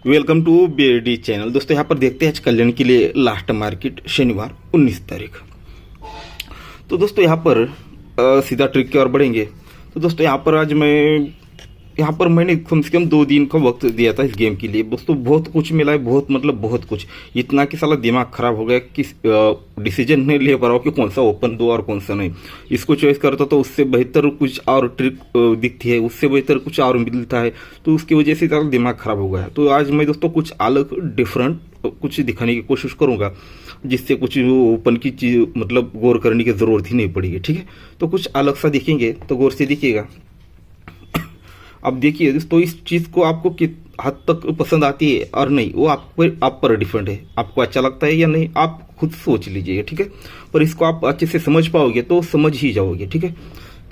Welcome to BOD channel. दोस्तों यहाँ पर देखते हैं आज कल्याण के लिए लास्ट मार्केट शनिवार 19 तारीख। तो दोस्तों यहाँ पर सीधा ट्रिक की ओर बढ़ेंगे। तो दोस्तों यहाँ पर मैंने कम से कम 2 दिन का वक्त दिया था इस गेम के लिए। दोस्तों बहुत कुछ मिला है, बहुत कुछ, इतना कि साला दिमाग खराब हो गया कि डिसीजन नहीं ले पा रहा हूँ कि कौन सा ओपन दो और कौन सा नहीं। इसको चॉइस करता तो उससे बेहतर कुछ और ट्रिक दिखती है, उससे बेहतर कुछ और मिलता है, तो उसकी वजह से साला दिमाग खराब हो गया। तो आज मैं दोस्तों कुछ अलग डिफरेंट कुछ दिखाने की कोशिश करूंगा, जिससे कुछ ओपन की चीज मतलब गौर करने की जरूरत ही नहीं पड़ेगी। ठीक है, तो कुछ अलग सा दिखेंगे तो गौर से दिखिएगा। अब देखिए दोस्तों, इस चीज़ को आपको किस हद तक पसंद आती है और नहीं वो आप पर डिफरेंट है। आपको अच्छा लगता है या नहीं आप खुद सोच लीजिएगा। ठीक है, पर इसको आप अच्छे से समझ पाओगे तो समझ ही जाओगे। ठीक है,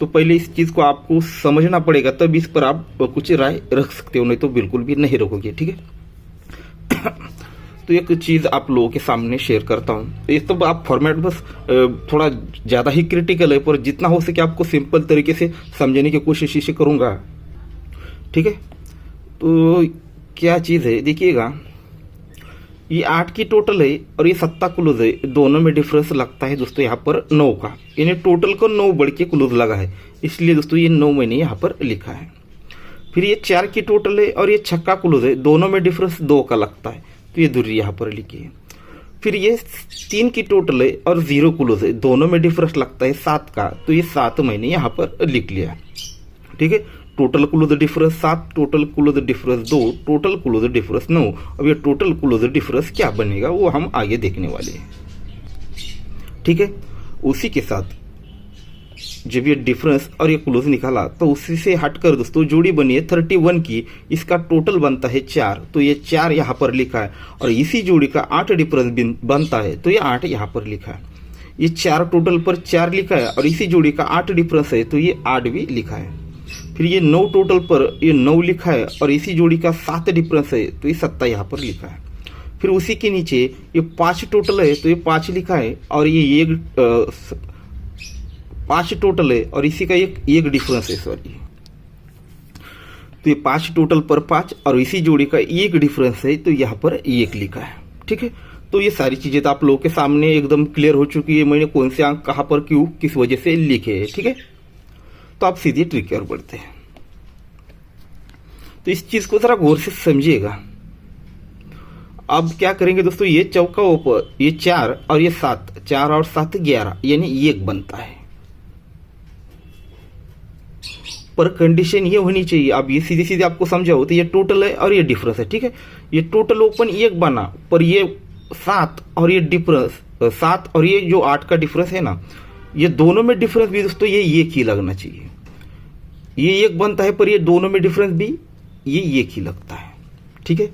तो पहले इस चीज़ को आपको समझना पड़ेगा, तब इस पर आप कुछ राय रख सकते हो, नहीं तो बिल्कुल भी नहीं रखोगे। ठीक है, तो एक चीज़ आप लोगों के सामने शेयर करता हूँ। ये तो आप फॉर्मेट बस थोड़ा ज़्यादा ही क्रिटिकल है, पर जितना हो सके आपको सिंपल तरीके से समझने की कोशिश इसे करूँगा। ठीक है, तो क्या चीज़ है देखिएगा, ये 8 की टोटल है और ये 7 क्लोज है, दोनों में डिफरेंस लगता है दोस्तों यहाँ पर 9 का। यानी टोटल को 9 बढ़ के क्लोज लगा है, इसलिए दोस्तों ये 9 मैंने यहाँ पर लिखा है। फिर ये 4 की टोटल है और ये 6 क्लोज है, दोनों में डिफरेंस 2 का लगता है, तो ये दूरी यहाँ पर लिखी है। फिर ये 3 की टोटल है और 0 क्लोज है, दोनों में डिफरेंस लगता है 7 का, तो ये 7 मैंने यहाँ पर लिख लिया। ठीक है, total close difference 7, total close difference 2, total close difference 9। अब ये टोटल क्लोज डिफरेंस क्या बनेगा वो हम आगे देखने वाले हैं। ठीक है, उसी के साथ जब ये डिफरेंस और ये क्लोज निकाला तो उसी से हटकर दोस्तों जोड़ी बनी है 31 की, इसका टोटल बनता है 4, तो ये 4 यहाँ पर लिखा है। और इसी जोड़ी का 8 डिफरेंस बनता है, तो ये 8 यहाँ पर लिखा है। ये 4 टोटल पर 4 लिखा है और इसी जोड़ी का 8 डिफरेंस है, तो ये 8 भी लिखा है। फिर ये 9 टोटल पर ये 9 लिखा है और इसी जोड़ी का 7 डिफरेंस है, तो ये 7 यहाँ पर लिखा है। फिर उसी के नीचे ये 5 टोटल है, तो ये 5 लिखा है और ये 5 टोटल है और इसी का एक डिफरेंस है, सॉरी। तो ये 5 टोटल पर 5 और इसी जोड़ी का 1 डिफरेंस है, तो यहाँ पर 1 लिखा है। ठीक है, तो ये सारी चीजें तो आप लोगों के सामने एकदम क्लियर हो चुकी है, मैंने कौन से अंक कहाँ पर क्यों किस वजह से लिखे है। ठीक है, तो आप सीधी ट्रिक की ओर बढ़ते हैं। तो इस चीज को जरा गौर से समझिएगा। अब क्या करेंगे दोस्तों, ये चौका ऊपर ये 4 और ये 7, 4 और 7 11, यानी 1 बनता है। पर कंडीशन ये होनी चाहिए, अब ये सीधी सीधी आपको समझाओ तो ये टोटल है और ये डिफरेंस है। ठीक है, ये टोटल ओपन 1 बना, पर ये 7 और ये डिफरेंस 7 और ये जो 8 का डिफरेंस है ना, ये दोनों में डिफरेंस भी दोस्तों ये 1 ही लगना चाहिए। ये 1 बनता है पर ये दोनों में डिफरेंस भी ये 1 ही लगता है। ठीक है,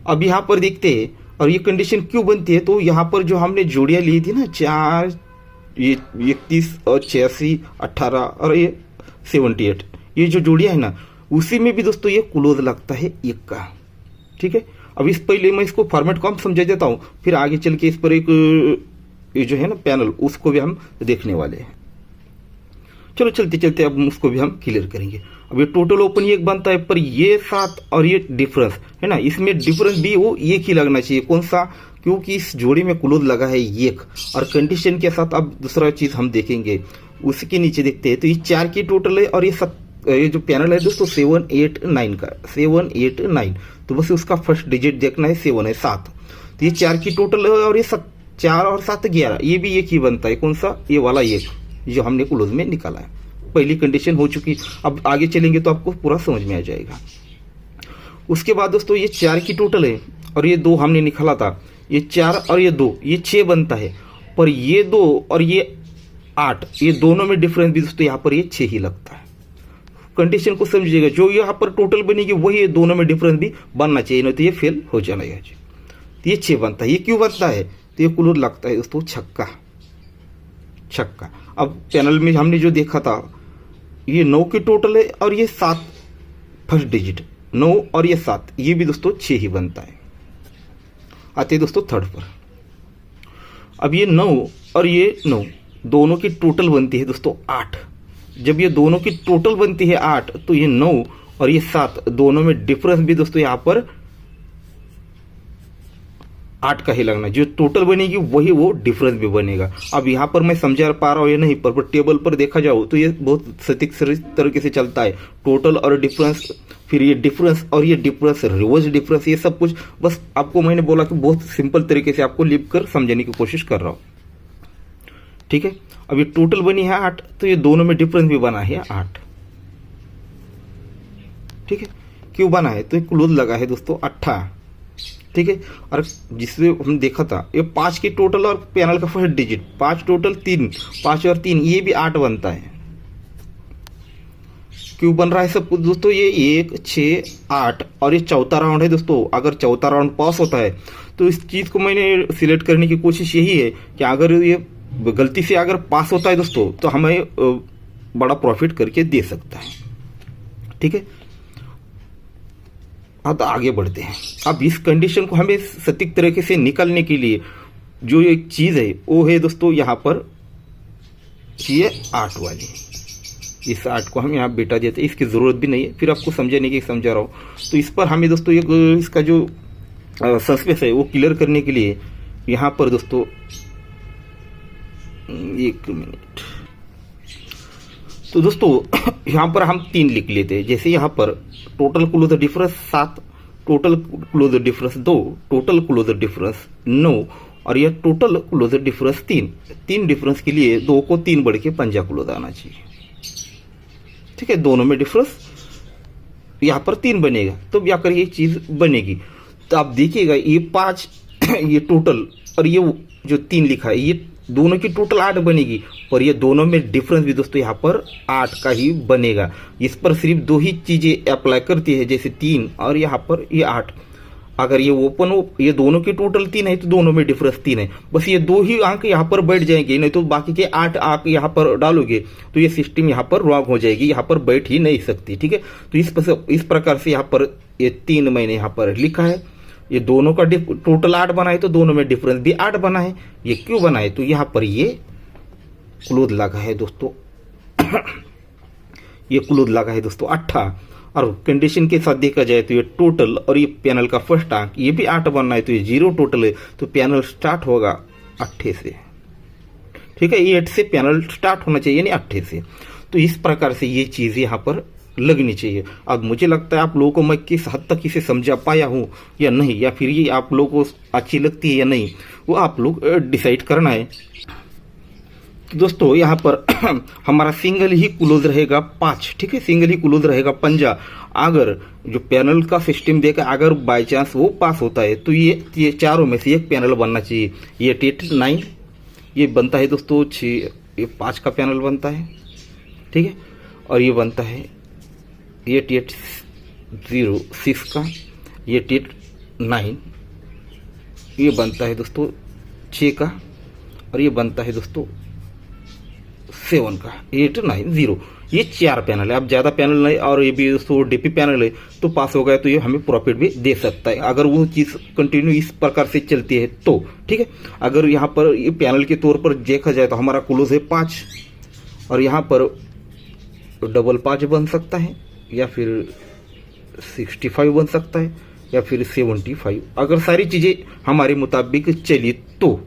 अब यहाँ पर देखते हैं और ये कंडीशन क्यों बनती है। तो यहाँ पर जो हमने जोड़ियाँ ली थी ना, 4 ये 31 और 86 18 और ये 78, ये जो जोड़ियाँ है ना, उसी में भी दोस्तों ये क्लोज लगता है 1 का। ठीक है, अब इस पहले मैं इसको फॉर्मेट को हम समझा देता हूँ, फिर आगे चल के इस पर एक ये जो है ना पैनल, उसको भी हम देखने वाले हैं। चलो चलते चलते अब उसको भी हम क्लियर करेंगे। अब ये टोटल ओपन 1 बनता है, पर ये 7 और ये डिफरेंस है ना, इसमें डिफरेंस भी वो 1 ही लगना चाहिए। कौन सा, क्योंकि इस जोड़ी में क्लोज लगा है 1। और कंडीशन के साथ अब दूसरा चीज हम देखेंगे, उसके नीचे देखते हैं। तो ये 4 की टोटल है और ये जो पैनल है दोस्तों 7 8 9 का, 7 8 9, तो बस उसका फर्स्ट डिजिट देखना है, 7 है 7। तो ये 4 की टोटल है और ये 4 और 7 11, ये भी 1 ही बनता है। कौन सा, ये वाला 1 जो हमने क्लोज में निकाला है। पहली कंडीशन हो चुकी, अब आगे चलेंगे तो आपको पूरा समझ में आ जाएगा। उसके बाद दोस्तों ये 4 की टोटल है और ये 2 हमने निकाला था, ये 4 और ये 2, ये 6 बनता है, पर ये 2 और ये 8, ये दोनों में डिफरेंस भी दोस्तों यहाँ पर ये 6 ही लगता है। कंडीशन को समझिएगा, जो यहाँ पर टोटल बनेगी वही ये दोनों में डिफरेंस भी बनना चाहिए, नहीं तो ये फेल हो जाना है। तो ये 6 बनता है। ये क्यों बनता है, तो ये क्लोज लगता है दोस्तों छक्का। अब पैनल में हमने जो देखा था, ये 9 की टोटल है और ये 7 फर्स्ट डिजिट, 9 और ये 7, ये भी दोस्तों 6 ही बनता है। आते हैं दोस्तों थर्ड पर। अब ये 9 और ये 9 दोनों की टोटल बनती है दोस्तों 8। जब ये दोनों की टोटल बनती है 8, तो ये 9 और ये 7 दोनों में डिफरेंस भी दोस्तों यहाँ पर 8 का ही लगना, जो टोटल बनेगी वही वो डिफरेंस भी बनेगा। अब यहाँ पर मैं समझा पा रहा हूँ या नहीं, पर टेबल पर देखा जाओ तो ये बहुत सटीक तरीके से चलता है। टोटल और डिफरेंस, फिर ये डिफरेंस और ये डिफरेंस, रिवर्स डिफरेंस, ये सब कुछ बस आपको मैंने बोला कि बहुत सिंपल तरीके से आपको लिख कर समझने की कोशिश कर रहा हूँ। ठीक है, अब ये टोटल बनी है 8, तो ये दोनों में डिफरेंस भी बना है 8। ठीक है, क्यों बना है? तो क्लोज लगा है दोस्तों 18। ठीक है, और जिससे हम देखा था ये 5 की टोटल और पैनल का फर्स्ट डिजिट 5 टोटल 3, 5 और 3 ये भी 8 बनता है। क्यों बन रहा है सब कुछ दोस्तों? ये 1, 6, 8 और ये चौथा राउंड है दोस्तों। अगर चौथा राउंड पास होता है तो इस चीज को मैंने सिलेक्ट करने की कोशिश यही है कि अगर ये गलती से अगर पास होता है दोस्तों तो हमें बड़ा प्रॉफिट करके दे सकता है। ठीक है, अब आगे बढ़ते हैं। अब इस कंडीशन को हमें सटीक तरीके से निकालने के लिए जो एक चीज है वो है दोस्तों यहाँ पर ये 8 वाली। इस 8 को हम यहाँ बेटा देते हैं, इसकी जरूरत भी नहीं है, फिर आपको समझाने की समझा रहा हूँ। तो इस पर हमें दोस्तों एक इसका जो सस्पेंस है वो क्लियर करने के लिए यहाँ पर दोस्तों 1 मिनट, तो दोस्तों यहाँ पर हम 3 लिख लेते हैं। जैसे यहाँ पर total close difference 7, total close difference 2, total close difference 9 और यह टोटल क्लोज डिफरेंस 3 डिफरेंस के लिए 2 को 3 बढ़ के 5 क्लोज आना चाहिए। ठीक है, दोनों में डिफरेंस यहाँ पर 3 बनेगा तो जाकर ये चीज बनेगी। तो आप देखिएगा ये 5 ये टोटल और ये जो 3 लिखा है ये दोनों की टोटल 8 बनेगी, पर ये दोनों में डिफरेंस भी दोस्तों यहाँ पर 8 का ही बनेगा। इस पर सिर्फ 2 ही चीजें अप्लाई करती है, जैसे 3 और यहाँ पर ये 8। अगर ये ओपन हो, ये दोनों की टोटल 3 है तो दोनों में डिफरेंस 3 है, बस ये 2 ही अंक यहाँ पर बैठ जाएंगे, नहीं तो बाकी के 8 अंक यहाँ पर डालोगे तो ये सिस्टम यहाँ पर रॉन्ग हो जाएगी, यहाँ पर बैठ ही नहीं सकती। ठीक है, तो इस प्रकार से यहाँ पर ये 3 मैंने यहाँ पर लिखा है। ये दोनों का टोटल 8 बना है तो दोनों में डिफरेंस भी 8 बना है। ये क्यों बना है? तो यहाँ पर ये क्लोज लगा है दोस्तों ये क्लोज लगा है दोस्तों 18, और कंडीशन के साथ देखा जाए तो ये टोटल और ये पैनल का फर्स्ट अंक ये भी 8 बनना है, तो ये 0 टोटल है तो पैनल स्टार्ट होगा 8 से। ठीक है, ये 8 से पैनल स्टार्ट होना चाहिए, यानी 8 से। तो इस प्रकार से ये चीज यहाँ पर लगनी चाहिए। अब मुझे लगता है आप लोगों को मैं किस हद तक इसे समझा पाया हूँ या नहीं, या फिर ये आप लोगों को अच्छी लगती है या नहीं, वो आप लोग डिसाइड करना है। तो दोस्तों यहाँ पर हमारा सिंगल ही क्लोज रहेगा 5। ठीक है, सिंगल ही क्लोज रहेगा 5। अगर जो पैनल का सिस्टम देखा अगर बाय चांस वो पास होता है तो ये चारों में से एक पैनल बनना चाहिए। ये 8, 9 ये बनता है दोस्तों 6, ये 5 का पैनल बनता है। ठीक है, और ये बनता है 8, 0, 6 का, 8, 9 ये बनता है दोस्तों 6 का, और ये बनता है दोस्तों 7 का, 8, 9, 0। ये 4 पैनल है। अब ज्यादा पैनल नहीं और ये भी दोस्तों डीपी पैनल है तो पास हो गया तो ये हमें प्रॉफिट भी दे सकता है अगर वो चीज कंटिन्यू इस प्रकार से चलती है तो। ठीक है, अगर यहाँ पर ये पैनल के तौर पर देखा जाए तो हमारा क्लोज है 5 और यहाँ पर डबल 5 बन सकता है, या फिर 65 बन सकता है, या फिर 75। अगर सारी चीजें हमारे मुताबिक चली तो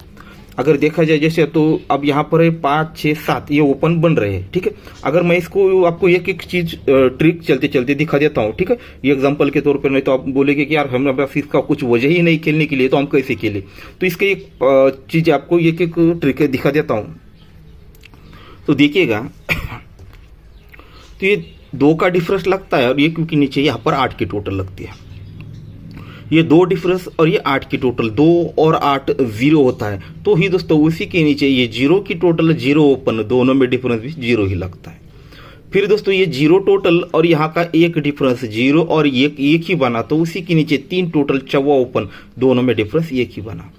अगर देखा जाए जैसे, तो अब यहाँ पर 5, 6, 7 ये ओपन बन रहे हैं। ठीक है, अगर मैं इसको आपको एक एक चीज ट्रिक चलते चलते दिखा देता हूँ। ठीक है, ये एग्जांपल के तौर पर, नहीं तो आप बोलेंगे कि यार हमारे पास इसका कुछ वजह ही नहीं खेलने के लिए तो हम कैसे खेले। तो इसके एक चीज आपको एक एक ट्रिक दिखा देता हूँ, तो देखिएगा। तो ये 2 का डिफरेंस लगता है और ये क्योंकि नीचे यहाँ पर 8 की टोटल लगती है। ये 2 डिफरेंस और ये 8 की टोटल, 2 और 8 0 होता है, तो ही दोस्तों उसी के नीचे ये 0 की टोटल 0 ओपन, दोनों में डिफरेंस भी 0 ही लगता है। फिर दोस्तों ये 0 टोटल और यहाँ का 1 डिफरेंस 0 और 1 ही बना, तो उसी के नीचे 3 टोटल 4 ओपन, दोनों में डिफरेंस 1 ही बना।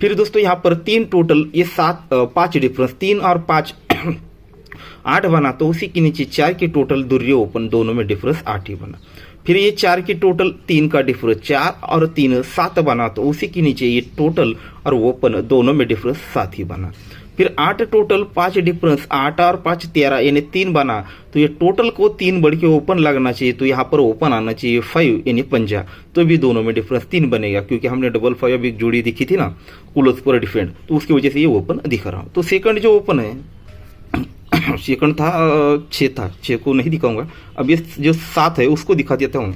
फिर दोस्तों यहाँ पर 3 टोटल ये 5 डिफरेंस, 3 और 5 8 बना, तो उसी के नीचे 4 की टोटल 2 ओपन, दोनों में डिफरेंस 8 ही बना। फिर ये 4 की टोटल 3 का डिफरेंस 4 और 3 7 बना, तो उसी के नीचे ये टोटल और ओपन दोनों में डिफरेंस 7 ही बना। फिर 8 टोटल, 5 डिफरेंस, 8 और 5 13 यानी 3 बना, तो ये टोटल को 3 बढ़ के ओपन लगना चाहिए, तो यहाँ पर ओपन आना चाहिए 5 यानी 5, तो भी दोनों में डिफरेंस 3 बनेगा, क्योंकि हमने डबल 5 अभी एक जोड़ी दिखी थी ना क्लोज पर डिफरेंट, तो उसकी वजह से ये ओपन दिख रहा हूँ। तो सेकंड जो ओपन है सेकंड था 6 था, 6 को नहीं दिखाऊंगा, अब ये जो 7 है उसको दिखा देता हूँ।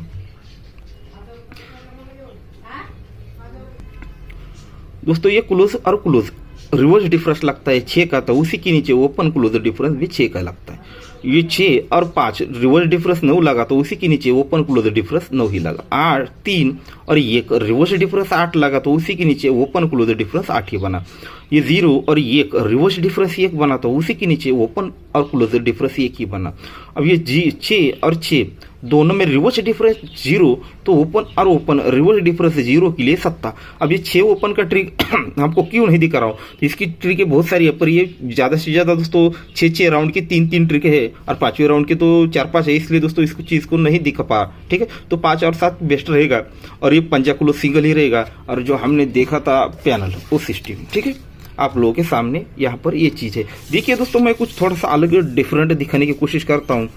दोस्तों ये क्लोज और क्लोज रिवर्स डिफरेंस लगता है 6 का, तो उसी के नीचे ओपन क्लोज डिफरेंस भी 6 का लगता है। ये 6 और 5 रिवर्स डिफरेंस 9 लगा, तो उसी के नीचे ओपन क्लोज डिफरेंस 9 ही लगा। 8 3 और 1 रिवर्स डिफरेंस 8 लगा, तो उसी के नीचे ओपन क्लोज डिफरेंस 8 ही बना। ये 0 और 1 रिवर्स डिफरेंस 1 बना, तो उसी के नीचे ओपन और क्लोज डिफरेंस 1 ही बना। अब ये 6 और 6 दोनों में रिवर्स डिफरेंस 0, तो ओपन और ओपन रिवर्स डिफरेंस 0 के लिए 7। अब ये 6 ओपन का ट्रिक आपको क्यों नहीं दिखा रहा हूँ, तो इसकी ट्रिक है बहुत सारी है, पर ये ज़्यादा से ज़्यादा दोस्तों 6 राउंड की 3 ट्रिक है, और 5वें राउंड के तो 4-5 है, इसलिए दोस्तों इस चीज़ को नहीं दिखा पा। ठीक है, तो 5 और 7 बेस्ट रहेगा, और ये पंजा क्लोज सिंगल ही रहेगा, और जो हमने देखा था पैनल वो सिस्टम। ठीक है, आप लोगों के सामने यहाँ पर ये चीज़ है। देखिए दोस्तों, मैं कुछ थोड़ा सा अलग डिफरेंट दिखाने की कोशिश करता हूँ।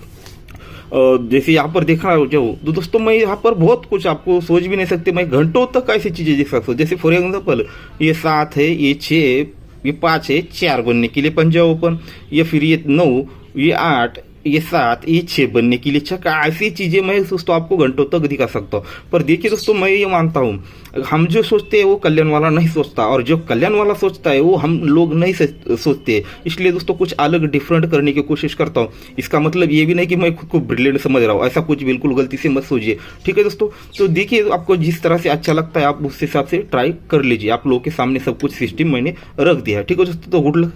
जैसे यहाँ पर देखा जो, तो दोस्तों मैं यहाँ पर बहुत कुछ आपको सोच भी नहीं सकते, मैं घंटों तक ऐसी चीजें देख सकता हूँ। जैसे फॉर एग्जाम्पल ये 7 है, ये 6, ये 5 है, 4 बनने के लिए पंजा ओपन, ये फिर ये 9, ये 8, ये 7, ये 6 बनने के लिए छक्का। ऐसी चीजें मैं दोस्तों आपको घंटों तक दिखा सकता हूँ। पर देखिए दोस्तों, मैं ये मानता हूँ, हम जो सोचते हैं वो कल्याण वाला नहीं सोचता, और जो कल्याण वाला सोचता है वो हम लोग नहीं सोचते। इसलिए दोस्तों कुछ अलग डिफरेंट करने की कोशिश करता हूँ। इसका मतलब ये भी नहीं कि मैं खुद को ब्रिलियंट समझ रहा हूँ, ऐसा कुछ बिल्कुल गलती से मत सोचिए। ठीक है दोस्तों, तो देखिए आपको जिस तरह से अच्छा लगता है आप उस हिसाब से ट्राई कर लीजिए। आप लोगों के सामने सब कुछ सिस्टम मैंने रख दिया है। ठीक है दोस्तों, तो गुड लक।